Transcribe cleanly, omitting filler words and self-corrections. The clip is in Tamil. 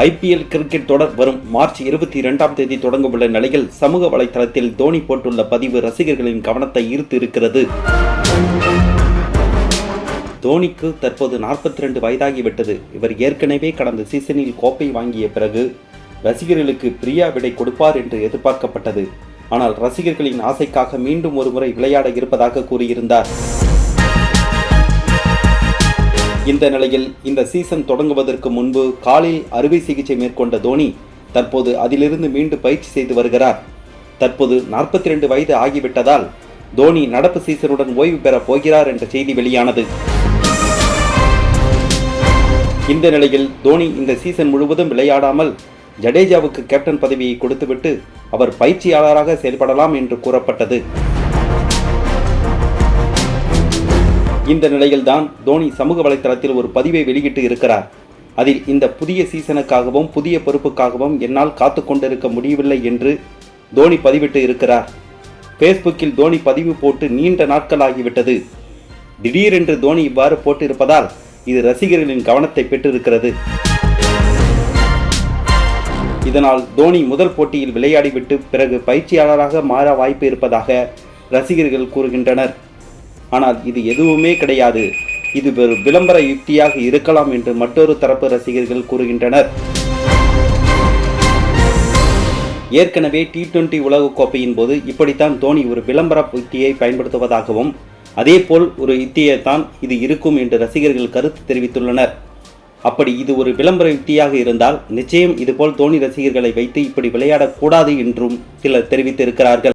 IPL கிரிக்கெட் தொடர் வரும் மார்ச் 22ஆம் தேதி தொடங்கவுள்ள நிலையில் சமூக வலைதளத்தில் தோனி போட்டுள்ள பதிவு ரசிகர்களின் கவனத்தை ஈர்த்து இருக்கிறது. தோனிக்கு தற்போது 42 வயதாகிவிட்டது. இவர் ஏற்கனவே கடந்த சீசனில் கோப்பை வாங்கிய பிறகு ரசிகர்களுக்கு பிரியா விடை கொடுப்பார் என்று எதிர்பார்க்கப்பட்டது. ஆனால் ரசிகர்களின் ஆசைக்காக மீண்டும் ஒருமுறை விளையாட இருப்பதாக கூறியிருந்தார். இந்த நிலையில் இந்த சீசன் தொடங்குவதற்கு முன்பு காலில் அறுவை சிகிச்சை மேற்கொண்ட தோனி தற்போது அதிலிருந்து மீண்டு பயிற்சி செய்து வருகிறார். தற்போது 42 வயது ஆகிவிட்டதால் தோனி நடப்பு சீசனுடன் ஓய்வு பெற போகிறார் என்ற செய்தி வெளியானது. இந்த நிலையில் தோனி இந்த சீசன் முழுவதும் விளையாடாமல் ஜடேஜாவுக்கு கேப்டன் பதவியை கொடுத்துவிட்டு அவர் பயிற்சியாளராக செயல்படலாம் என்று கூறப்பட்டது. இந்த நிலையில்தான் தோனி சமூக வலைதளத்தில் ஒரு பதிவை வெளியிட்டு இருக்கிறார். அதில் இந்த புதிய சீசனுக்காகவும் புதிய பொறுப்புக்காகவும் என்னால் காத்து கொண்டிருக்க முடியவில்லை என்று தோனி பதிவிட்டு இருக்கிறார். ஃபேஸ்புக்கில் தோனி பதிவு போட்டு நீண்ட நாட்கள் ஆகிவிட்டது. திடீரென்று தோனி இவ்வாறு போட்டிருப்பதால் இது ரசிகர்களின் கவனத்தை பெற்றிருக்கிறது. இதனால் தோனி முதல் போட்டியில் விளையாடிவிட்டு பிறகு பயிற்சியாளராக மாற வாய்ப்பு இருப்பதாக ரசிகர்கள் கூறுகின்றனர். ஆனால் இது எதுவுமே கிடையாது, இது ஒரு விளம்பர யுக்தியாக இருக்கலாம் என்று மற்றொரு தரப்பு ரசிகர்கள் கூறுகின்றனர். ஏற்கனவே T20 உலகக்கோப்பையின் போது இப்படித்தான் தோனி ஒரு விளம்பர யுக்தியை பயன்படுத்துவதாகவும் அதேபோல் ஒரு யுக்தியைத்தான் இது இருக்கும் என்று ரசிகர்கள் கருத்து தெரிவித்துள்ளனர். அப்படி இது ஒரு விளம்பர யுக்தியாக இருந்தால் நிச்சயம் இதுபோல் தோனி ரசிகர்களை வைத்து இப்படி விளையாடக்கூடாது என்றும் சிலர் தெரிவித்திருக்கிறார்கள்.